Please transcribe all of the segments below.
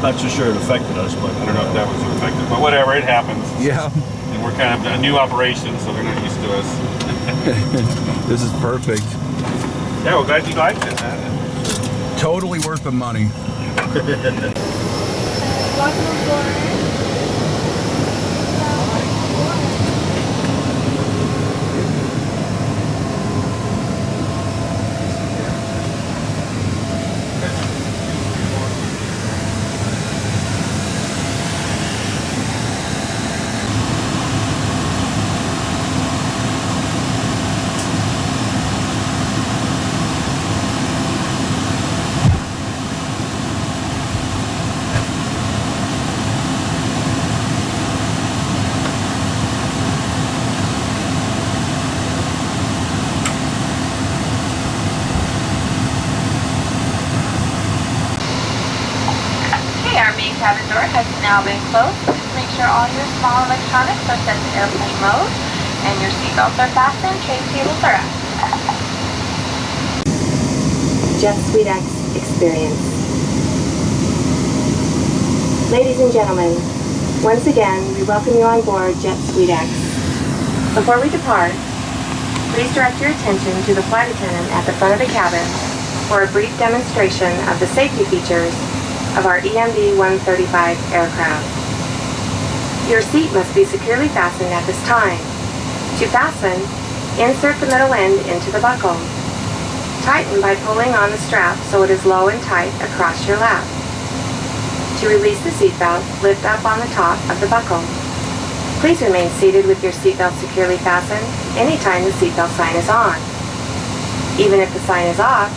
I'm not so sure it affected us, but I don't know if that was affected, but whatever, it happens. Yeah. And we're kind of a new operation, so they're not used to us. This is perfect. Yeah, well, glad you liked it. Totally worth the money. Our main cabin door has now been closed. Please make sure all your small electronics are set to airplane mode and your seatbelts are fastened, tray tables are up. JetSuiteX Experience. Ladies and gentlemen, once again, we welcome you on board JetSuiteX. Before we depart, please direct your attention to the flight attendant at the front of the cabin for a brief demonstration of the safety features of our ERJ-135 aircraft. Your seat must be securely fastened at this time. To fasten, insert the middle end into the buckle. Tighten by pulling on the strap so it is low and tight across your lap. To release the seatbelt, lift up on the top of the buckle. Please remain seated with your seatbelt securely fastened anytime the seatbelt sign is on. Even if the sign is off,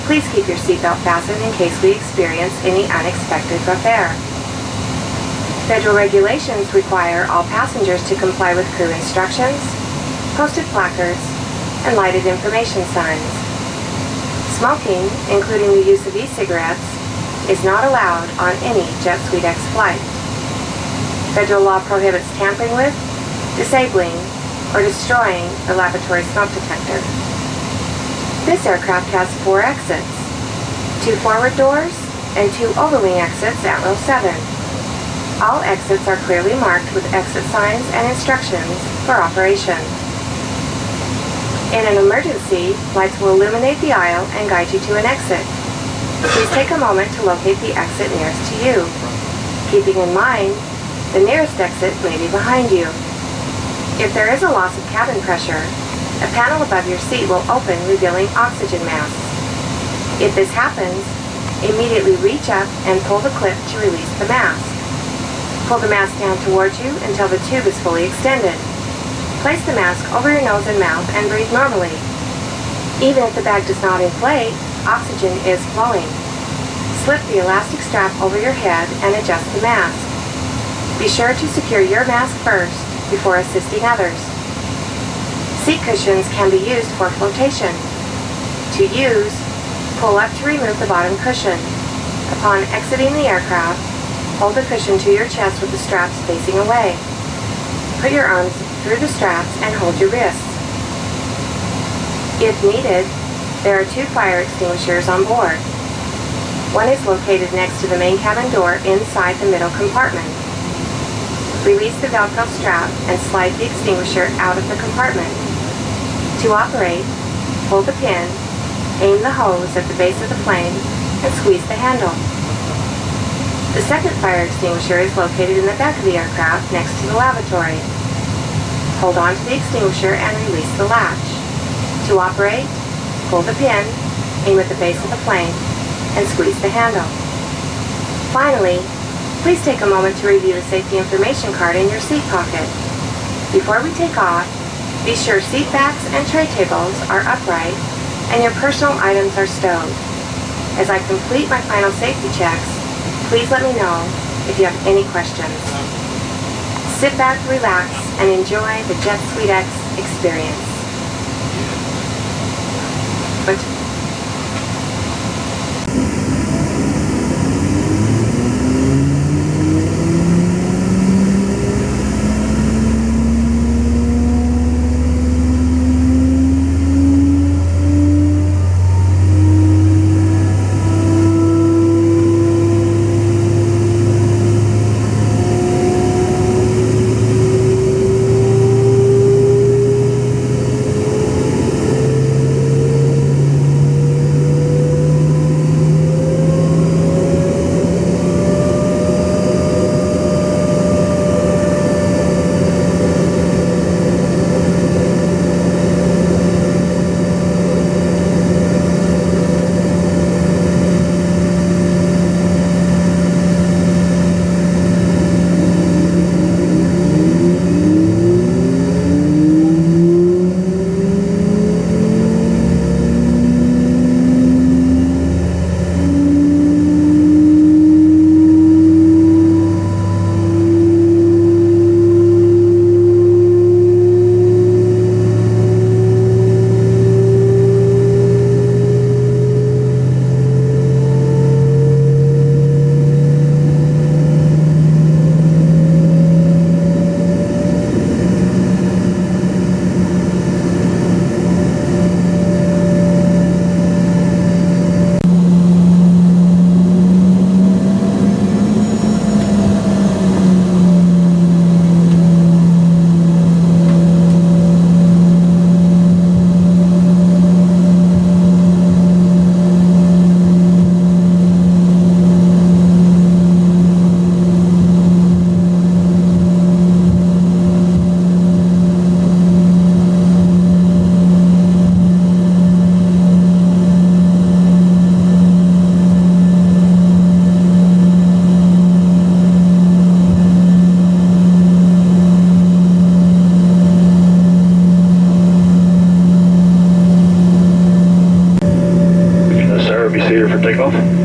please keep your seatbelt fastened in case we experience any unexpected affair. Federal regulations require all passengers to comply with crew instructions, posted placards, and lighted information signs. Smoking, including the use of e-cigarettes, is not allowed on any JetSuiteX flight. Federal law prohibits tampering with, disabling, or destroying the lavatory smoke detector. This aircraft has 4 exits, 2 forward doors, and 2 overwing exits at row 7. All exits are clearly marked with exit signs and instructions for operation. In an emergency, lights will illuminate the aisle and guide you to an exit. Please take a moment to locate the exit nearest to you, keeping in mind the nearest exit may be behind you. If there is a loss of cabin pressure, a panel above your seat will open, revealing oxygen masks. If this happens, immediately reach up and pull the clip to release the mask. Pull the mask down towards you until the tube is fully extended. Place the mask over your nose and mouth and breathe normally. Even if the bag does not inflate, oxygen is flowing. Slip the elastic strap over your head and adjust the mask. Be sure to secure your mask first before assisting others. Seat cushions can be used for flotation. To use, pull up to remove the bottom cushion. Upon exiting the aircraft, hold the cushion to your chest with the straps facing away. Put your arms through the straps and hold your wrists. If needed, there are 2 fire extinguishers on board. One is located next to the main cabin door inside the middle compartment. Release the Velcro strap and slide the extinguisher out of the compartment. To operate, hold the pin, aim the hose at the base of the plane, and squeeze the handle. The second fire extinguisher is located in the back of the aircraft next to the lavatory. Hold on to the extinguisher and release the latch. To operate, pull the pin, aim at the base of the plane, and squeeze the handle. Finally, please take a moment to review the safety information card in your seat pocket. Before we take off, be sure seat backs and tray tables are upright and your personal items are stowed. As I complete my final safety checks, please let me know if you have any questions. Sit back, relax, and enjoy the JetSuiteX experience. open.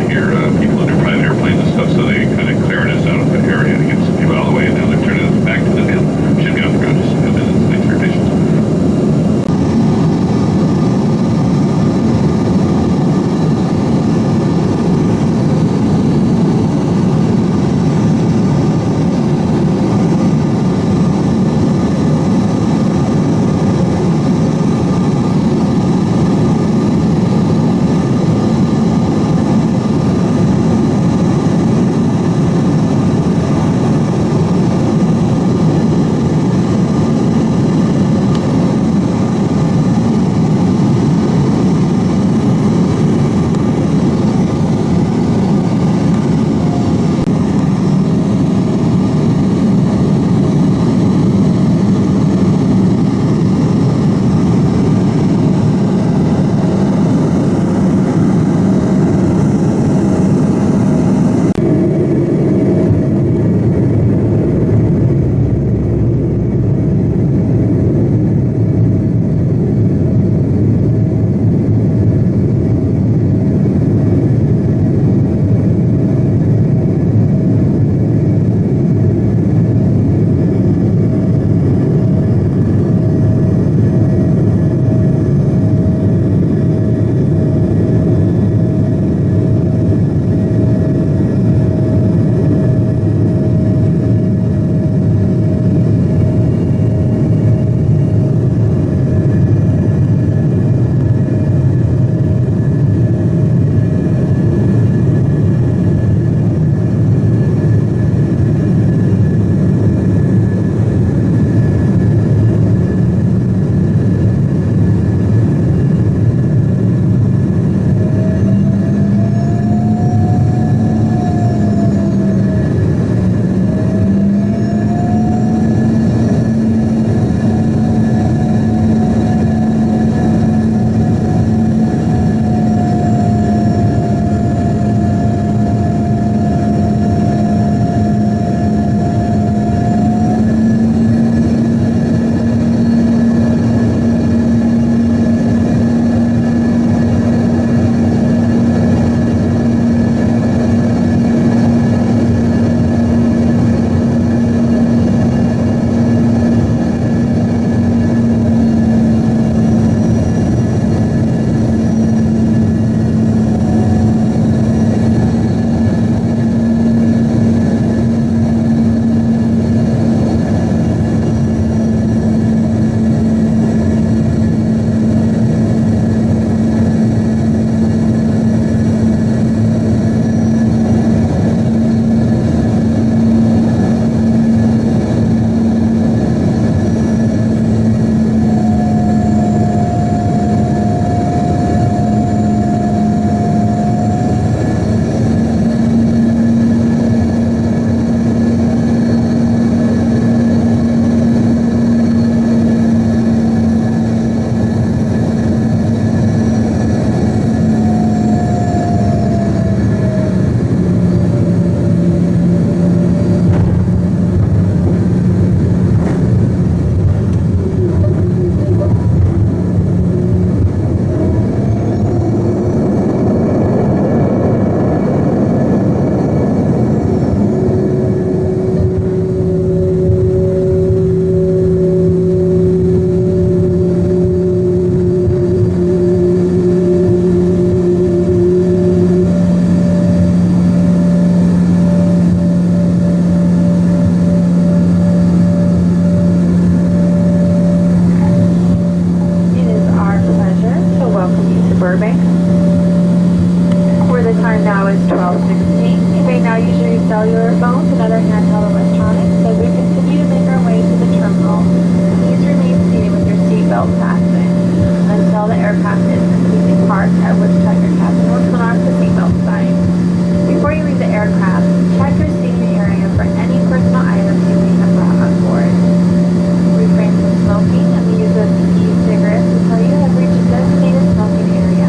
to hear people in their private airplanes and stuff, so they kind of cleared us out of the area to get some people out of the way, and now they're turning us back to the damn ship on the ground. Just thanks for your patience. cellular phones and other handheld electronics. As we continue to make our way to the terminal, please remain seated with your seatbelt fastened until the aircraft is completely parked, at which time your captain will turn off the seatbelt sign. Before you leave the aircraft, check your seating area for any personal items you may have brought on board. Refrain from smoking and the use of e-cigarettes until you have reached a designated smoking area.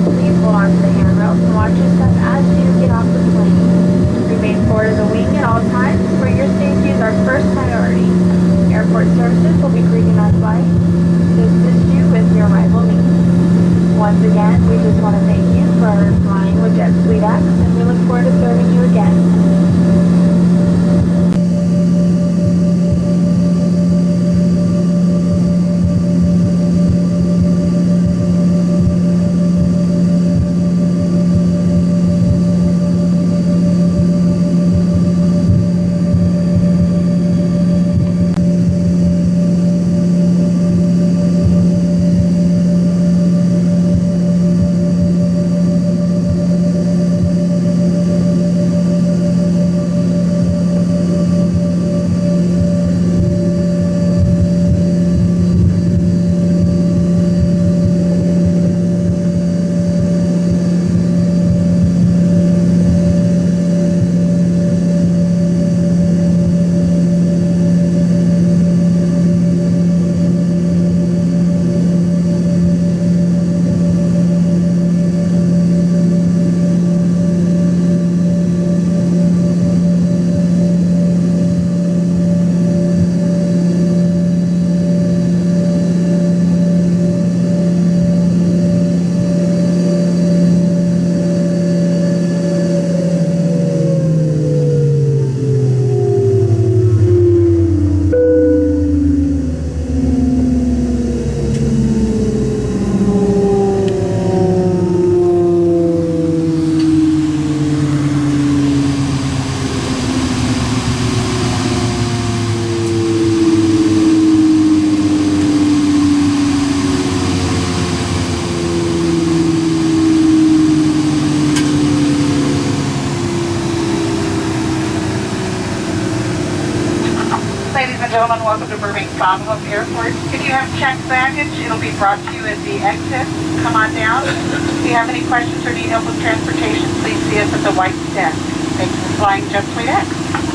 Please hold on to the handrails and watch your step as you get off the plane. Remain forward of the wing at all times, for your safety is our first priority. Airport services will be greeting on flight to assist you with your arrival needs. Once again, we just want to thank you Ladies and gentlemen, welcome to Birmingham Airport. If you have checked baggage, it'll be brought to you at the exit. Come on down. If you have any questions or need help with transportation, please see us at the white desk. Thanks for flying JetSuiteX.